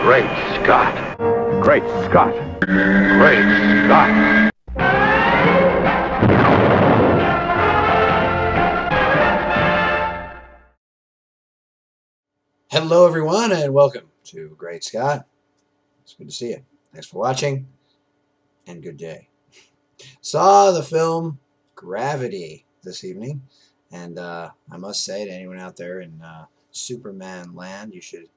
Great Scott. Great Scott. Great Scott. Hello, everyone, and welcome to Great Scott. It's good to see you. Thanks for watching, and good day. Saw the film Gravity this evening, and I must say to anyone out there in Superman land, you should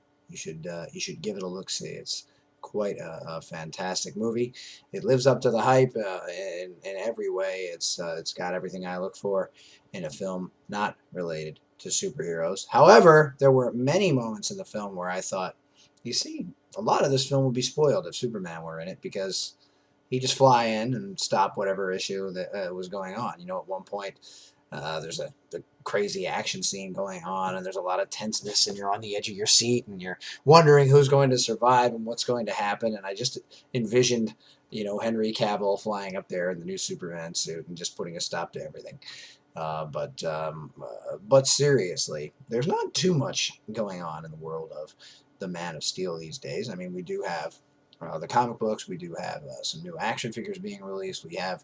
give it a look-see. It's quite a fantastic movie. It lives up to the hype in every way. It's got everything I look for in a film not related to superheroes. However, there were many moments in the film where I thought, you see, a lot of this film would be spoiled if Superman were in it, because he'd just fly in and stop whatever issue that was going on. You know, at one point, there's the crazy action scene going on, and there's a lot of tenseness, and you're on the edge of your seat, and you're wondering who's going to survive and what's going to happen. And I just envisioned, you know, Henry Cavill flying up there in the new Superman suit and just putting a stop to everything. But seriously, there's not too much going on in the world of the Man of Steel these days. I mean, we do have the comic books. We do have some new action figures being released. We have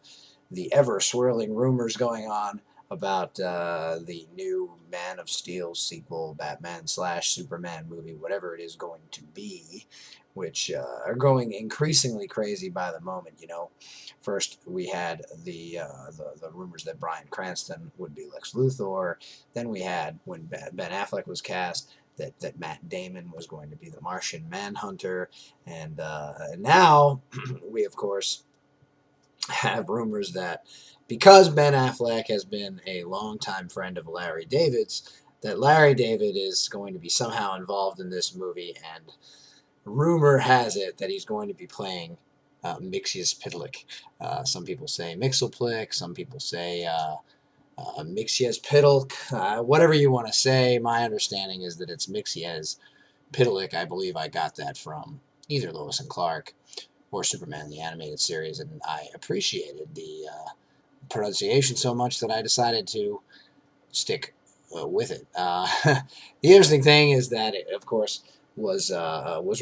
the ever-swirling rumors going on about the new Man of Steel sequel, Batman/Superman movie, whatever it is going to be, which are going increasingly crazy by the moment. You know, first we had the rumors that Bryan Cranston would be Lex Luthor. Then we had, when Ben Affleck was cast, that Matt Damon was going to be the Martian Manhunter, and now we of course have rumors that, because Ben Affleck has been a longtime friend of Larry David's, that Larry David is going to be somehow involved in this movie, and rumor has it that he's going to be playing Mxyzptlk. Some people say Mxyzptlk, some people say Mxyzptlk, whatever you want to say. My understanding is that it's Mxyzptlk. I believe I got that from either Lois and Clark or Superman the Animated Series, and I appreciated the pronunciation so much that I decided to stick with it. The interesting thing is that it, of course, was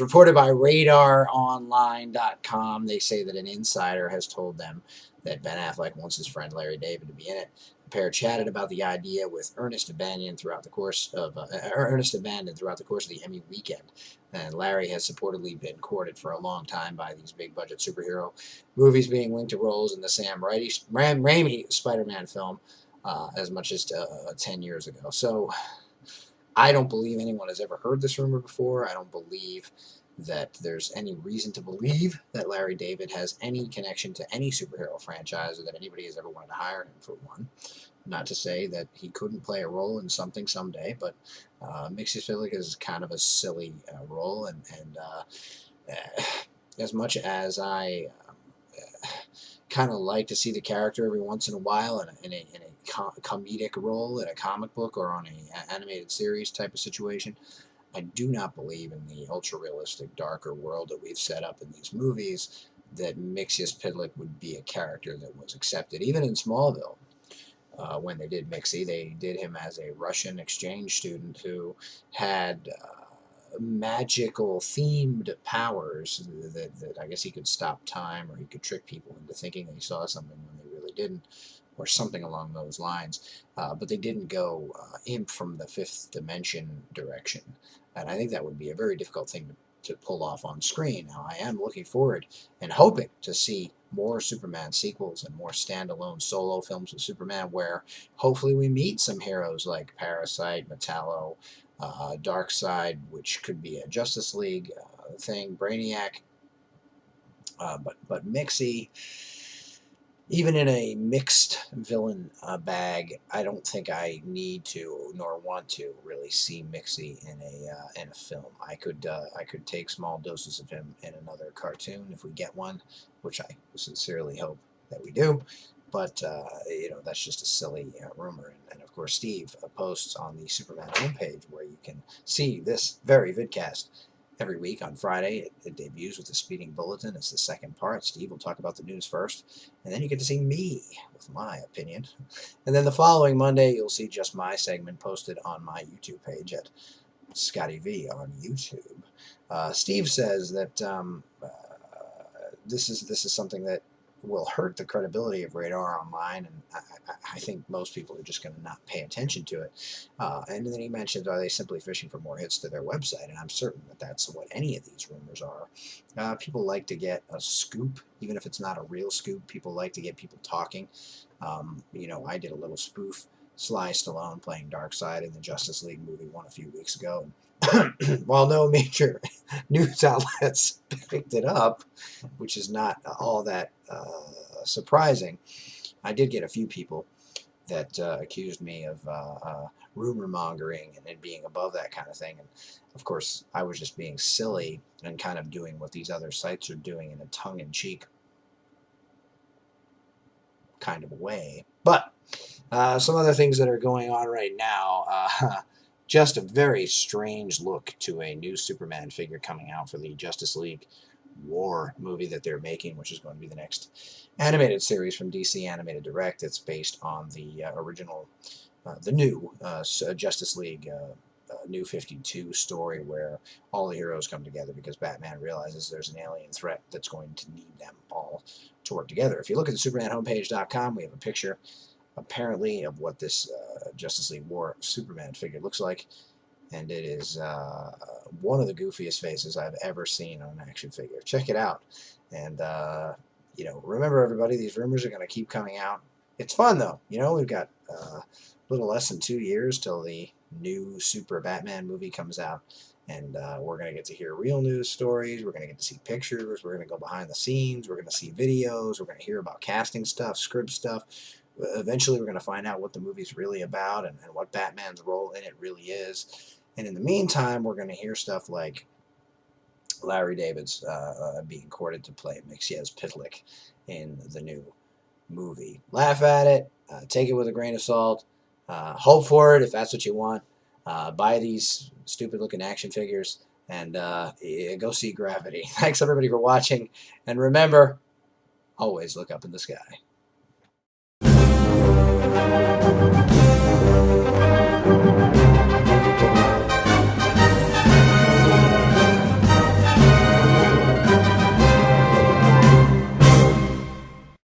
reported by RadarOnline.com. They say that an insider has told them that Ben Affleck wants his friend Larry David to be in it. The pair chatted about the idea with Ernest Abandon throughout the course of the Emmy weekend. And Larry has supportedly been courted for a long time by these big-budget superhero movies, being linked to roles in the Sam Raimi Spider-Man film as much as 10 years ago. So I don't believe anyone has ever heard this rumor before. I don't believe that there's any reason to believe that Larry David has any connection to any superhero franchise, or that anybody has ever wanted to hire him for one. Not to say that he couldn't play a role in something someday, but Mxyzptlk is kind of a silly role, and as much as I kind of like to see the character every once in a while in a comedic role in a comic book or on an animated series type of situation, I do not believe in the ultra-realistic, darker world that we've set up in these movies, that Mxyzptlk would be a character that was accepted. Even in Smallville, when they did Mixie, they did him as a Russian exchange student who had magical themed powers that I guess he could stop time, or he could trick people into thinking they saw something when they really didn't, or something along those lines. But they didn't go imp from the fifth dimension direction. And I think that would be a very difficult thing to pull off on screen. Now, I am looking forward and hoping to see more Superman sequels and more standalone solo films with Superman, where hopefully we meet some heroes like Parasite, Metallo, Darkseid, which could be a Justice League thing, Brainiac, but Mixie, even in a mixed villain bag, I don't think I need to nor want to really see Mixie in a film. I could take small doses of him in another cartoon if we get one, which I sincerely hope that we do. But you know, that's just a silly rumor. And of course, Steve posts on the Superman homepage, where you can see this very vidcast every week on Friday. It debuts with the Speeding Bulletin. It's the second part. Steve will talk about the news first, and then you get to see me with my opinion. And then the following Monday, you'll see just my segment posted on my YouTube page at Scotty V on YouTube. Steve says that this is something that will hurt the credibility of Radar Online, and I think most people are just going to not pay attention to it. And then he mentions, are they simply fishing for more hits to their website? And I'm certain that that's what any of these rumors are. People like to get a scoop, even if it's not a real scoop. People like to get people talking. You know, I did a little spoof, Sly Stallone playing Darkseid in the Justice League movie one a few weeks ago. While no major news outlets picked it up, which is not all that surprising, I did get a few people that accused me of rumor mongering and being above that kind of thing. And of course, I was just being silly and kind of doing what these other sites are doing in a tongue-in-cheek kind of a way. But some other things that are going on right now. Just a very strange look to a new Superman figure coming out for the Justice League War movie that they're making, which is going to be the next animated series from DC Animated Direct. It's based on the original, the new Justice League New 52 story, where all the heroes come together because Batman realizes there's an alien threat that's going to need them all to work together. If you look at the SupermanHomepage.com, we have a picture apparently of what this Justice League War Superman figure looks like, and it is one of the goofiest faces I've ever seen on an action figure. Check it out. And you know, remember everybody, these rumors are going to keep coming out. It's fun though. You know, we've got a little less than 2 years till the new Super Batman movie comes out, and we're going to get to hear real news stories. We're going to get to see pictures. We're going to go behind the scenes. We're going to see videos. We're going to hear about casting stuff, script stuff. Eventually, we're going to find out what the movie's really about and what Batman's role in it really is. And in the meantime, we're going to hear stuff like Larry David's being courted to play Mxyzptlk in the new movie. Laugh at it. Take it with a grain of salt. Hope for it if that's what you want. Buy these stupid-looking action figures and go see Gravity. Thanks, everybody, for watching. And remember, always look up in the sky.